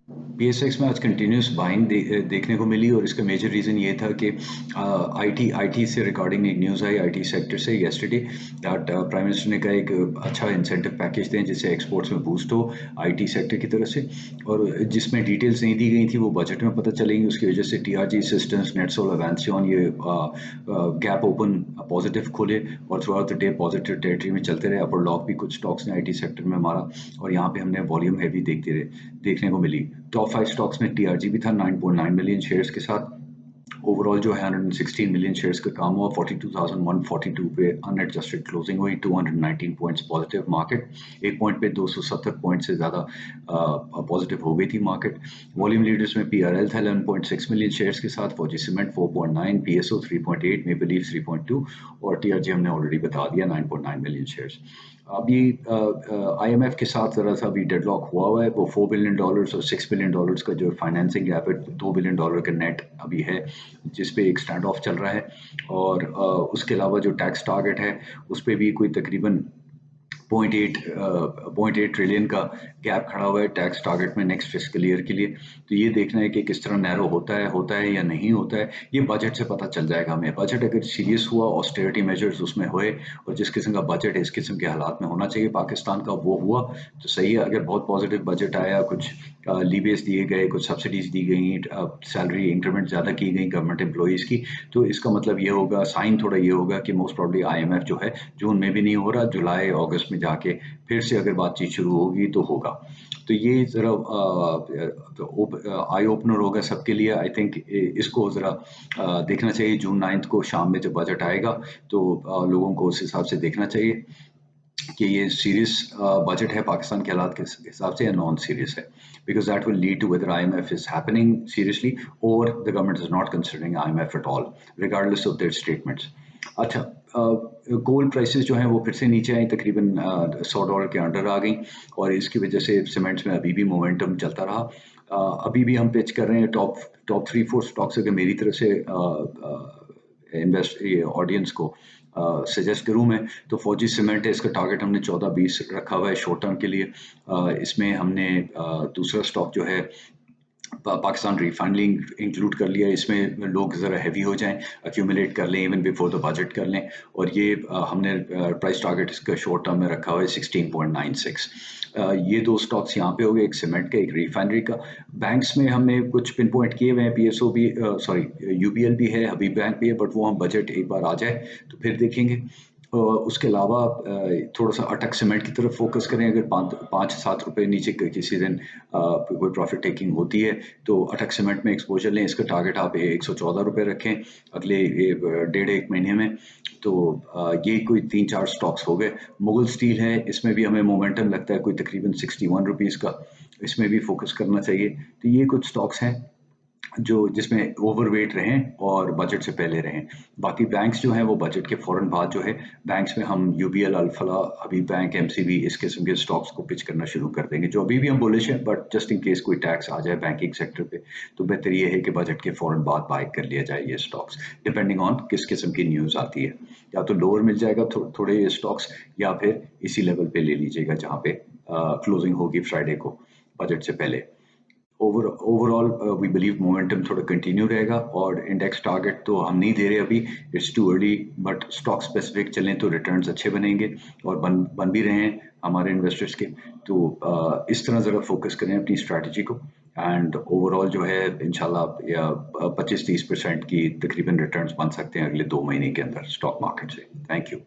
PSX में आज continuous buying देखने को मिली और इसका मेजर रीज़न ये था कि आईटी से रिगार्डिंग एक न्यूज़ आई आईटी सेक्टर से येस्टरडे दैट प्राइम मिनिस्टर ने कहा एक अच्छा इंसेंटिव पैकेज दें जिससे एक्सपोर्ट्स में बूस्ट हो आईटी सेक्टर की तरफ से, और जिसमें डिटेल्स नहीं दी गई थी वो बजट में पता चलेंगी। उसकी वजह से टीआरजी सिस्टम्स, नेटसोल, एवेंसियन ये गैप ओपन पॉजिटिव खोले और through out the day positive territory में चलते रहे। अपर लॉक भी कुछ स्टॉक्स ने आईटी सेक्टर में मारा और यहाँ पे हमने वॉल्यूम हैवी देखने को मिली। टॉप 5 स्टॉक्स में टीआरजी भी था 9.9 मिलियन शेयर्स के साथ। ओवरऑल जो है 116 मिलियन शेयर्स का काम हुआ, 42,142 पे अनएडजस्टेड क्लोजिंग हुई, 219 पॉइंट्स पॉजिटिव मार्केट। एक पॉइंट पे 270 पॉइंट से ज़्यादा पॉजिटिव हो गई थी मार्केट। वॉल्यूम लीडर्स में पीआरएल था 11.6 मिलियन शेयर्स के साथ, फौजी सीमेंट 4.9, पीएसओ 3.8, मेपल लीफ 3.2 और टीआरजी हमने ऑलरेडी बता दिया 9.9 मिलियन शेयर्स। अभी आईएमएफ के साथ ज़रा सा अभी डेडलॉक हुआ है, वो $4 बिलियन और $6 बिलियन का जो फाइनेंसिंग गैप है, $2 बिलियन का नेट अभी है जिस पे एक स्टैंड ऑफ चल रहा है। और उसके अलावा जो टैक्स टारगेट है उस पर भी कोई तकरीबन 0.8 ट्रिलियन का गैप खड़ा हुआ है टैक्स टारगेट में नेक्स्ट फिस्कल ईयर के लिए। तो ये देखना है कि किस तरह नैरो होता है या नहीं होता है, ये बजट से पता चल जाएगा हमें। बजट अगर सीरियस हुआ, ऑस्टेरिटी मेजर्स उसमें हुए और जिस किस्म का बजट इस किस्म के हालात में होना चाहिए पाकिस्तान का वो हुआ तो सही है। अगर बहुत पॉजिटिव बजट आया, कुछ लीवेज दिए गए, कुछ सब्सिडीज दी गई, सैलरी इंक्रीमेंट ज़्यादा की गई गवर्नमेंट एम्प्लॉयज़ की, तो इसका मतलब ये होगा, साइन थोड़ा ये होगा कि मोस्ट प्रॉब्ली आईएमएफ जो है जून में भी नहीं हो रहा, जुलाई अगस्त में जाके फिर से अगर बातचीत शुरू होगी तो होगा। तो ये ज़रा आई ओपनर होगा सबके लिए। आई थिंक इसको ज़रा देखना चाहिए। जून 9 को शाम में जब बजट आएगा तो लोगों को उस हिसाब से देखना चाहिए कि ये सीरियस बजट है पाकिस्तान के हालात के हिसाब से या नॉन सीरियस है, because that will lead to whether IMF is happening seriously और the government is not considering IMF at all regardless of their statements. अच्छा, गोल्ड प्राइसेस जो हैं वो फिर से नीचे आई, तकरीबन $100 के अंडर आ गई और इसकी वजह से सीमेंट्स में अभी भी मोमेंटम चलता रहा। अभी भी हम पिच कर रहे हैं टॉप टॉप 3-4 स्टॉक्स अगर मेरी तरफ से इन्वेस्ट ऑडियंस को सजेस्ट करूँ मैं तो फौजी सीमेंट है, इसका टारगेट हमने 14-20 रखा हुआ है शॉर्ट टर्म के लिए। इसमें हमने दूसरा स्टॉक जो है पाकिस्तान रिफाइनरिंग इंक्लूड कर लिया। इसमें लोग ज़रा हैवी हो जाएं, अक्यूमुलेट कर लें, इवन बिफोर द बजट कर लें। और ये हमने प्राइस टारगेट इसका शॉर्ट टर्म में रखा हुआ है 16.96। ये दो स्टॉक्स यहाँ पे हो गए, एक सीमेंट का, एक रिफाइनरी का। बैंक्स में हमने कुछ पिन पॉइंट किए हुए हैं, पीएसओ भी, सॉरी यूबीएल भी है, हबीब बैंक भी है, बट वो हम बजट एक बार आ जाए तो फिर देखेंगे। उसके अलावा थोड़ा सा अटक सीमेंट की तरफ फोकस करें। अगर 5-7 रुपए नीचे किसी दिन कोई प्रॉफिट टेकिंग होती है तो अटक सीमेंट में एक्सपोजर लें। इसका टारगेट आप 114 रुपए रखें अगले 1.5-1 महीने में। तो ये कोई 3-4 स्टॉक्स हो गए। मुगल स्टील है, इसमें भी हमें मोमेंटम लगता है कोई तकरीबन 61 रुपीज़ का, इसमें भी फोकस करना चाहिए। तो ये कुछ स्टॉक्स हैं जो जिसमें ओवरवेट रहें और बजट से पहले रहें। बाकी बैंक्स जो हैं वो बजट के फौरन बाद जो है बैंक्स में हम यूबीएल, अल्फला, हबीब बैंक, एमसीबी इस किस्म के स्टॉक्स को पिच करना शुरू कर देंगे जो अभी भी हम बुलिश हैं, बट जस्ट इन केस कोई टैक्स आ जाए बैंकिंग सेक्टर पे तो बेहतर ये है कि बजट के फौरन बाद बाय कर लिया जाए ये स्टॉक्स, डिपेंडिंग ऑन किस किस्म की न्यूज़ आती है। या तो लोअर मिल जाएगा थोड़े ये स्टॉक्स, या फिर इसी लेवल पे ले लीजिएगा जहाँ पे क्लोजिंग होगी फ्राइडे को बजट से पहले। ओवरऑल वी बिलीव मोमेंटम थोड़ा कंटिन्यू रहेगा और इंडेक्स टारगेट तो हम नहीं दे रहे अभी, it's too early, but stock specific चलें तो रिटर्न्स अच्छे बनेंगे और बन भी रहे हैं हमारे इन्वेस्टर्स के। तो इस तरह ज़रा फोकस करें अपनी स्ट्रैटेजी को एंड ओवरऑल जो है इंशाल्लाह या 25-30% की तकरीबन रिटर्न्स बन सकते हैं अगले 2 महीने के अंदर स्टॉक मार्केट से। Thank you.